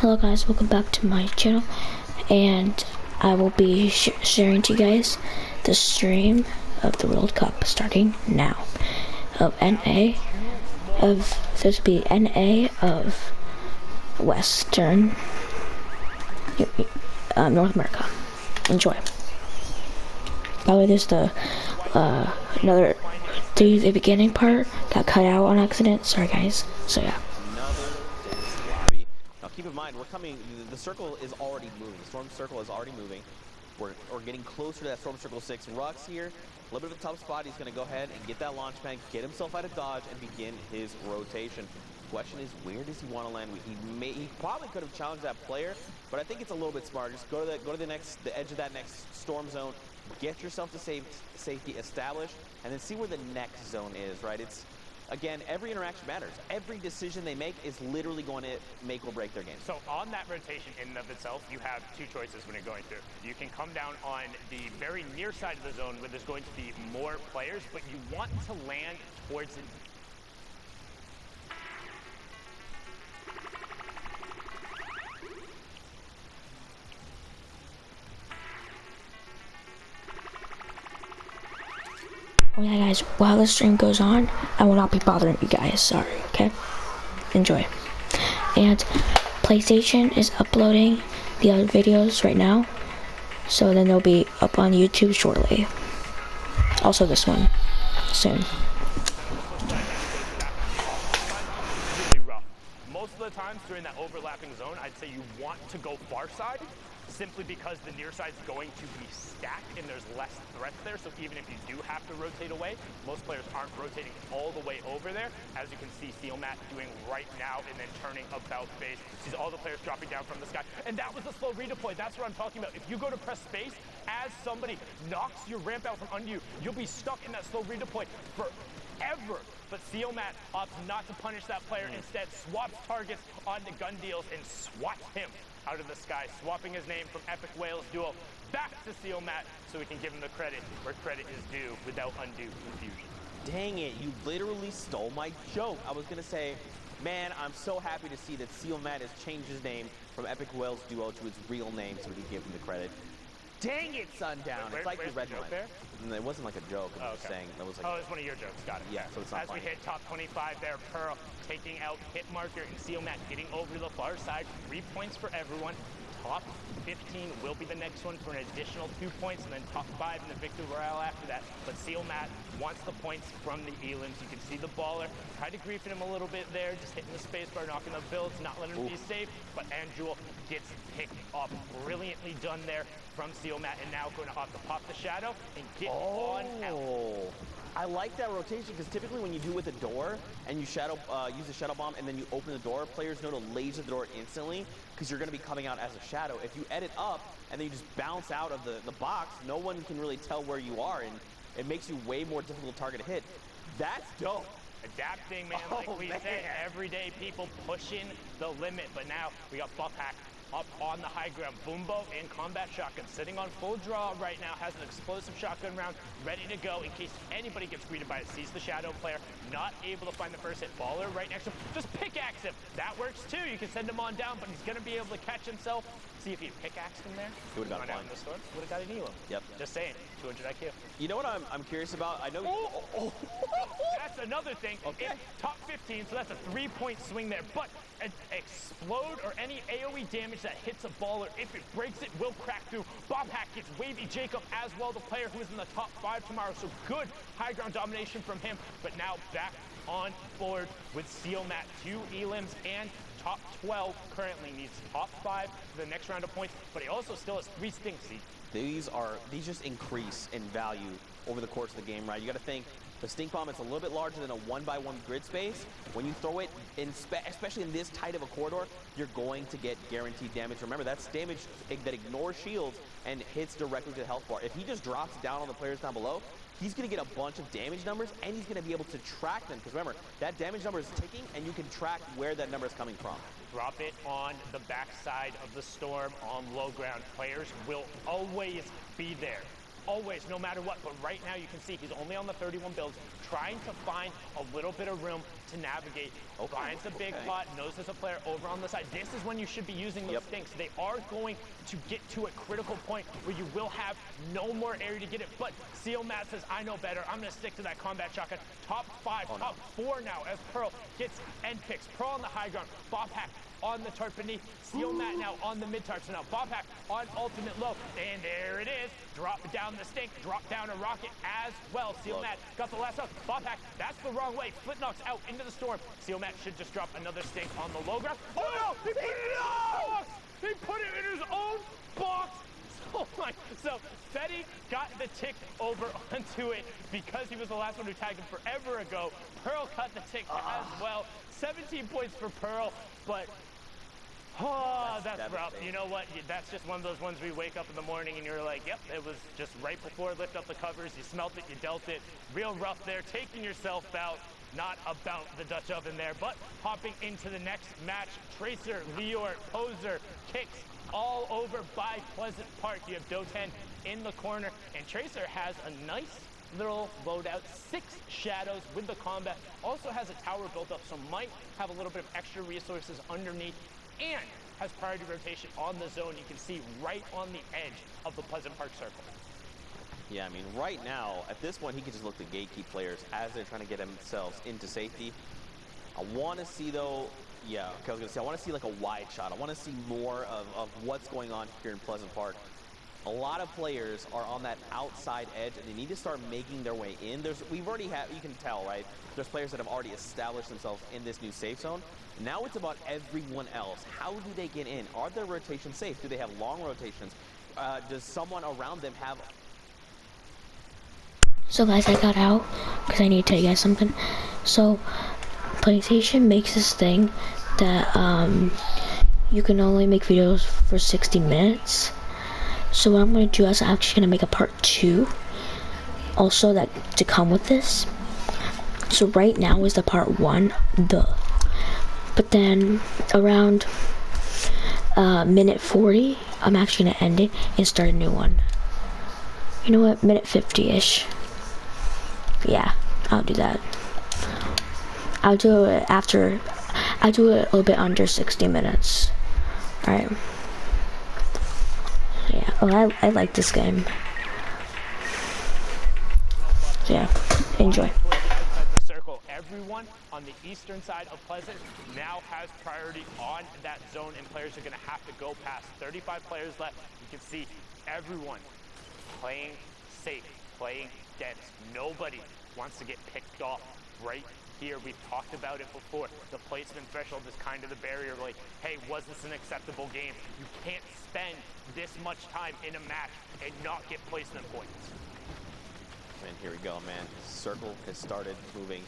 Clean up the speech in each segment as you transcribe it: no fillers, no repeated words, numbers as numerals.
Hello guys, welcome back to my channel, and I will be sharing to you guys the stream of the World Cup starting now. This will be NA of Western North America. Enjoy. By the way, there's the the beginning part got cut out on accident. Sorry guys. So yeah. Now keep in mind, the circle is already moving. The storm circle is already moving. We're getting closer to that storm circle 6. Rux here, a little bit of a tough spot. He's going to go ahead and get that launch pad, get himself out of dodge, and begin his rotation. Question is, where does he want to land? He probably could have challenged that player, but I think it's a little bit smart. Just go to the edge of that next storm zone, get yourself to safety established, and then see where the next zone is, right? Again, every interaction matters. Every decision they make is literally going to make or break their game. So on that rotation in and of itself, you have two choices when you're going through. You can come down on the very near side of the zone where there's going to be more players, but you want to land towards it. Oh yeah guys, while the stream goes on, I will not be bothering you guys, sorry, okay? Enjoy. And PlayStation is uploading the other videos right now, so then they'll be up on YouTube shortly. Also this one, soon. Really rough. Most of the times during that overlapping zone, I'd say you want to go far side, simply because the near side's going to be stacked and there's less threats there. So even if you do have to rotate away, most players aren't rotating all the way over there. As you can see, Sealmat doing right now and then turning about face. Sees all the players dropping down from the sky. And that was a slow redeploy. That's what I'm talking about. If you go to press space, as somebody knocks your ramp out from under you, you'll be stuck in that slow redeploy forever. But Sealmat opts not to punish that player. Instead, swaps targets onto gun deals and swats him out of the sky, swapping his name from Epic Whales Duo back to Sealmat so we can give him the credit where credit is due without undue confusion. Dang it, you literally stole my joke. I was going to say, man, I'm so happy to see that Sealmat has changed his name from Epic Whales Duo to his real name so we can give him the credit. Dang it, Sundown. It's like the red one. It wasn't like a joke. I'm just saying. That was like. Oh, it's one of your jokes. Got it. Yeah, so it's not As funny. we hit top 25 there, Pearl taking out Hitmarker and Sealmat getting over to the far side. 3 points for everyone. Top 15 will be the next one for an additional 2 points, and then top 5 in the Victory Royale after that. But Sealmat wants the points from the Elims. You can see the baller tried to griefing him a little bit there, just hitting the space bar, knocking the builds, not letting him be safe. But Anjul gets picked up. Brilliantly done there from Sealmat, and now going to opt to pop the shadow and get on out. I like that rotation because typically when you do with a door and you use a shadow bomb and then you open the door, players know to laser the door instantly because you're going to be coming out as a shadow. If you edit up and then you just bounce out of the box, no one can really tell where you are, and it makes you way more difficult target to hit. That's dope. Adapting, man, like we said, everyday people pushing the limit. But now we got Buffhack up on the high ground. Boombo in combat shotgun, sitting on full draw right now, has an explosive shotgun round ready to go in case anybody gets greeted by it. Sees the shadow player, not able to find the first hit. Baller right next to him, just pickaxe him. That works too. You can send him on down, but he's going to be able to catch himself. See if he pickaxed him there. He would have got out in the storm. Would have got an Elam. Yep. Just saying, 200 IQ. You know what I'm curious about? I know. That's another thing. Okay. It's top 15, so that's a 3-point swing there. But an explode or any AoE damage that hits a baller, if it breaks it, will crack through. Bobhack gets Wavy Jacob as well, the player who is in the top 5 tomorrow. So good high ground domination from him. But now back on board with Sealmat. 2 Elims and top 12 currently, needs top 5 for the next round of points. But he also still has 3 stinks. These just increase in value over the course of the game, right? You got to think the stink bomb is a little bit larger than a 1x1 grid space. When you throw it in, especially in this tight of a corridor, you're going to get guaranteed damage. Remember, that's damage that ignores shields and hits directly to the health bar. If he just drops down on the players down below, he's going to get a bunch of damage numbers, and he's going to be able to track them. Because remember, that damage number is ticking, and you can track where that number is coming from. Drop it on the backside of the storm on low ground. Players will always be there. Always, no matter what. But right now you can see he's only on the 31 builds, trying to find a little bit of room to navigate. Okay, Finds a big pot, knows there's a player over on the side. This is when you should be using those stinks. They are going to get to a critical point where you will have no more area to get it. But Seal Matt says, I know better. I'm going to stick to that combat shotgun. Top 5, top 4 now as Pearl gets end picks. Pearl on the high ground. Bob Hack on the tart beneath. Seal Matt now on the mid tart. So now Bob Hack on ultimate low. And there it is. Drop down the stink. Drop down a rocket as well. Seal Matt got the last up. Bob Hack, that's the wrong way. Flip knocks out into the storm. Seal Matt should just drop another stink on the low ground. Oh no! He put it in his own box! He put it in his own box! Oh my, so Fetty got the tick over onto it because he was the last one who tagged him forever ago. Pearl got the tick as well. 17 points for Pearl, but that's rough. You know what? That's just one of those ones where you wake up in the morning and you're like, yep, it was just right before lift up the covers. You smelt it, you dealt it. Real rough there, taking yourself out. Not about the Dutch oven there, but hopping into the next match. Tracer, Lior, Poser, Kicks, all over by Pleasant Park. You have Doten in the corner, and Tracer has a nice little loadout, 6 shadows with the combat. Also has a tower built up, so might have a little bit of extra resources underneath, and has priority rotation on the zone. You can see right on the edge of the Pleasant Park circle. Yeah, I mean, right now, at this point, he can just look to gatekeep players as they're trying to get themselves into safety. I want to see, though, yeah, okay, I was going to say, I want to see like a wide shot. I want to see more of what's going on here in Pleasant Park. A lot of players are on that outside edge, and they need to start making their way in. We've already had, you can tell, right? There's players that have already established themselves in this new safe zone. Now it's about everyone else. How do they get in? Are their rotations safe? Do they have long rotations? Does someone around them have... So guys, I got out because I need to tell you guys something. So PlayStation makes this thing that you can only make videos for 60 minutes. So what I'm going to do is I'm actually going to make a part 2 also that to come with this. So right now is the part 1, but then around minute 40 I'm actually going to end it and start a new one. You know what, minute 50-ish. Yeah, I'll do that. I'll do it after, I'll do it a little bit under 60 minutes. Alright. Yeah, oh, I like this game. Yeah, enjoy. The circle. Everyone on the eastern side of Pleasant now has priority on that zone, and players are going to have to go past. 35 players left. You can see everyone playing safe, playing dense. Nobody wants to get picked off right here. We've talked about it before. The placement threshold is kind of the barrier. Like, hey, was this an acceptable game? You can't spend this much time in a match and not get placement points. And here we go, man. Circle has started moving.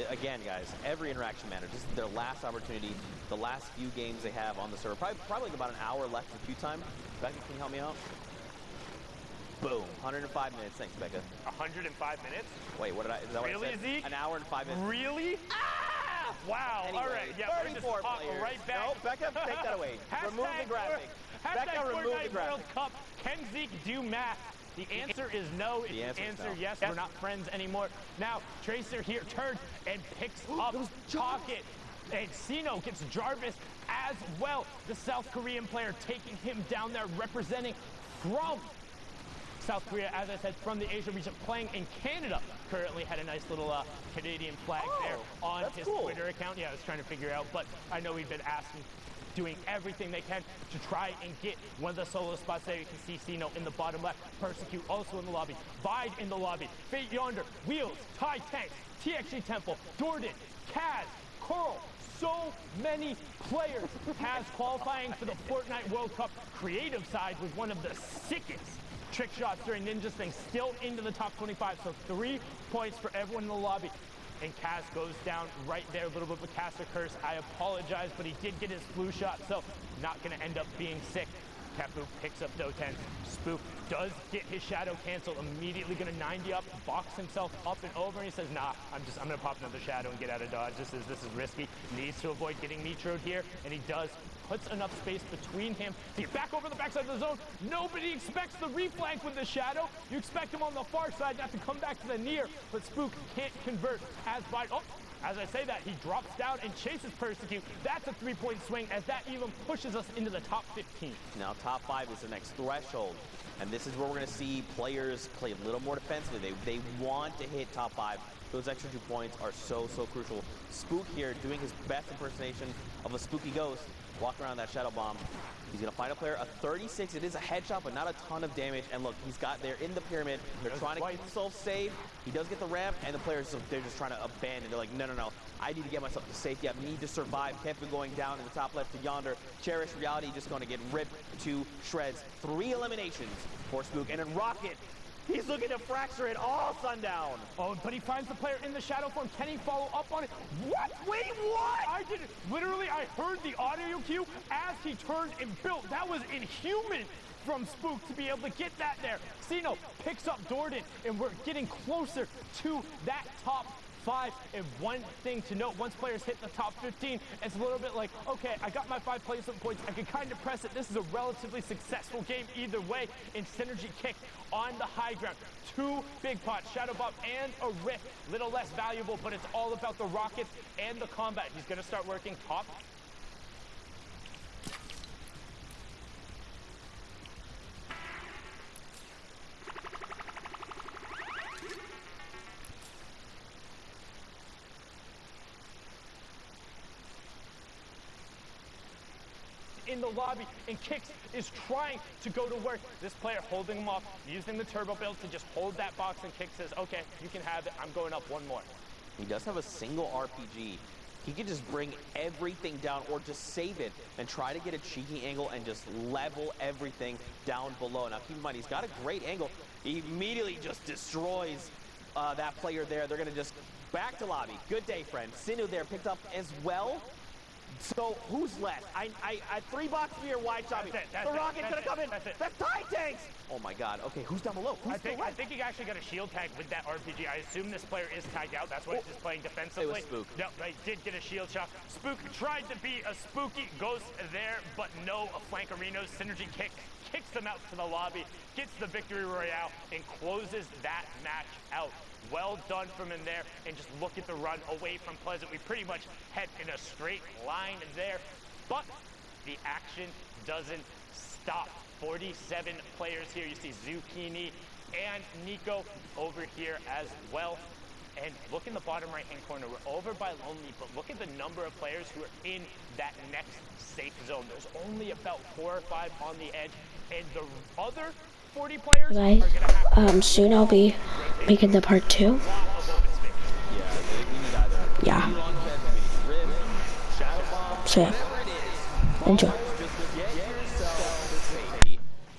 Again, guys, every interaction matters. This is their last opportunity, the last few games they have on the server. Probably about an hour left for queue time. Becca, can you help me out? Boom, 105 minutes. Thanks, Becca. 105 minutes? Wait, what did is that Really, what I said? Zeke? An hour and 5 minutes. Really? Ah! Wow. Anyway, all right. Yeah, we're just 34 hop players. right back. No, Becca, take that away. Remove the graphic. Becca, remove the Fortnite graphic. World Cup. Can Zeke do math? The answer is no. If The you answer is answer no. yes, we're not friends anymore. Now, Tracer here turns and picks up Pocket. And Sino gets Jarvis as well. The South Korean player taking him down there, representing from South Korea, as I said, from the Asia region, playing in Canada. Currently had a nice little Canadian flag there on his Twitter account. Yeah, I was trying to figure out, but I know we've been asking, doing everything they can to try and get one of the solo spots there. You can see Sino in the bottom left, Persecute also in the lobby, Vide in the lobby, Fate Yonder, Wheels, Ty Tanks, TXG Temple, Jordan, Kaz, Coral. So many players. Kaz qualifying for the Fortnite World Cup creative side with one of the sickest trick shots during Ninja's thing, still into the top 25. So 3 points for everyone in the lobby. And Kaz goes down right there, a little bit of a caster curse. I apologize, but he did get his flu shot, so not going to end up being sick. Capu picks up Doten. Spook does get his shadow canceled, immediately going to 90 up, box himself up and over, and he says, nah, I'm going to pop another shadow and get out of dodge. This is risky. Needs to avoid getting metroed here, and he does. Puts enough space between him to get back over the backside of the zone. Nobody expects the reflank with the shadow. You expect him on the far side not to come back to the near, but Spook can't convert as Vide. Oh, As I say that, he drops down and chases Persecute. That's a 3-point swing, as that even pushes us into the top 15. Now top 5 is the next threshold, and this is where we're going to see players play a little more defensively. They want to hit top 5. Those extra 2 points are so crucial. Spook here doing his best impersonation of a spooky ghost, walking around that shadow bomb. He's going to find a player, a 36. It is a headshot, but not a ton of damage. And look, he's got there in the pyramid. They're trying to keep himself safe. He does get the ramp, and the players, they're just trying to abandon. They're like, no. I need to get myself to safety. I need to survive. Kempa going down in the top left to Yonder. Cherish Reality just going to get ripped to shreds. 3 eliminations for Spook. And then Rocket, he's looking to fracture it all Sundown. Oh, but he finds the player in the shadow form. Can he follow up on it? What? Wait, what? I did it. Literally, I heard the audio cue as he turned and built. That was inhuman from Spook to be able to get that there. Sino picks up Jordan, and we're getting closer to that top 5. And one thing to note, once players hit the top 15, it's a little bit like, okay, I got my 5 placement points. I can kind of press it. This is a relatively successful game either way. In Synergy Kick on the high ground. 2 big pots, Shadow Bomb and a Rift. Little less valuable, but it's all about the rockets and the combat. He's going to start working top. In the lobby, and Kix is trying to go to work. This player holding him off, using the turbo build to just hold that box, and Kix says, okay, you can have it. I'm going up 1 more. He does have a single RPG. He could just bring everything down or just save it and try to get a cheeky angle and just level everything down below. Now, keep in mind, he's got a great angle. He immediately just destroys that player there. They're going to just back to lobby. Good day, friend. Sinu there picked up as well. So who's left? I 3-box me or wide shot me. The Rocket's gonna come in. That's Tide Tanks. Oh my God. Okay, who's down below? Who's I think he actually got a shield tag with that RPG. I assume this player is tagged out. That's why he's just playing defensively. It was Spook. No, he did get a shield shot. Spook tried to be a spooky ghost there, but no, a Flankerino Synergy Kick kicks them out to the lobby, gets the victory royale, and closes that match out. Well done from him there, and just look at the run away from Pleasant. We pretty much head in a straight line there, but the action doesn't stop. 47 players here. You see Zucchini and Nico over here as well. And look in the bottom right-hand corner. We're over by Lonely, but look at the number of players who are in that next safe zone. There's only about 4 or 5 on the edge, and the other 40 players are going to have soon I'll be making the part 2. Yeah. So yeah. Enjoy.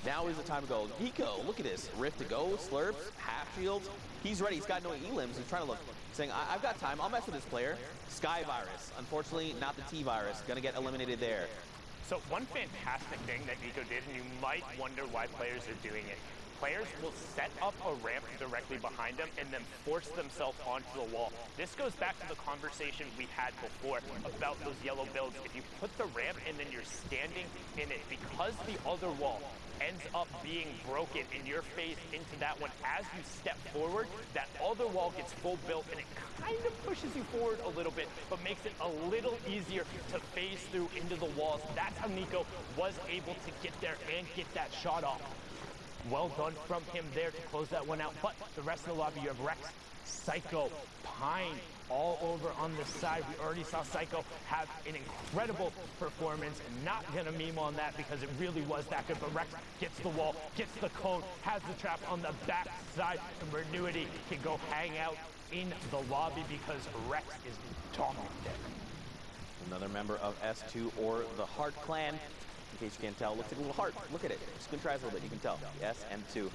Now is the time to go. Nico, look at this. Rift to go, slurps, half shields. He's ready. He's got no elims. He's trying to look, saying, I've got time. I'll mess with this player. Sky Virus. Unfortunately, not the T Virus. Gonna get eliminated there. So one fantastic thing that Nico did, and you might wonder why players are doing it. Players will set up a ramp directly behind them and then force themselves onto the wall. This goes back to the conversation we had before about those yellow builds. If you put the ramp and then you're standing in it, because the other wall ends up being broken and you're phased into that one, as you step forward, that other wall gets full built and it kind of pushes you forward a little bit, but makes it a little easier to phase through into the walls. That's how Nico was able to get there and get that shot off. Well done from him there to close that one out. But the rest of the lobby, you have Rex, Psycho, Pine, all over on the side. We already saw Psycho have an incredible performance. Not gonna meme on that because it really was that good. But Rex gets the wall, gets the cone, has the trap on the back side, and Renuity can go hang out in the lobby because Rex is dominant there. Another member of S2 or the Heart Clan. In case you can't tell, looks like a little heart. Look at it. Just contrast a little bit. You can tell. S and 2.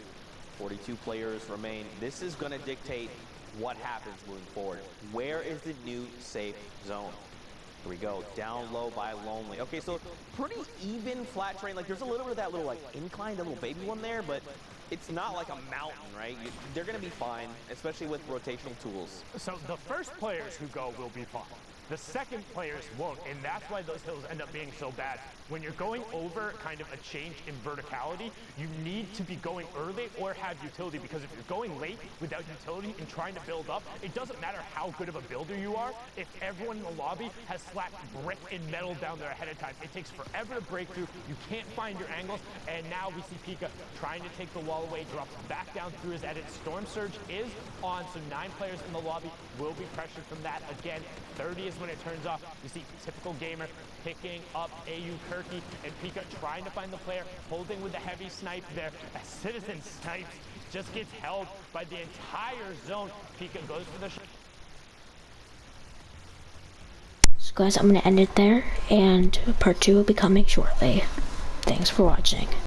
42 players remain. This is going to dictate what happens moving forward. Where is the new safe zone? Here we go. Down low by Lonely. Okay, so pretty even flat terrain. Like, there's a little bit of that little, like, incline, that little baby one there, but it's not like a mountain, right? They're going to be fine, especially with rotational tools. So the first players who go will be fine. The second players won't, and that's why those hills end up being so bad. When you're going over kind of a change in verticality, you need to be going early or have utility, because if you're going late without utility and trying to build up, it doesn't matter how good of a builder you are. If everyone in the lobby has slapped brick and metal down there ahead of time, it takes forever to break through. You can't find your angles, and now we see Pika trying to take the wall away, drops back down through his edit. Storm Surge is on, so 9 players in the lobby will be pressured from that. Again, 30 is when it turns off. You see typical gamer picking up AU Kirky, and Pika trying to find the player, holding with the heavy snipe there. As Citizen snipes, just gets held by the entire zone. Pika goes for the So guys, I'm gonna end it there, and part 2 will be coming shortly. Thanks for watching.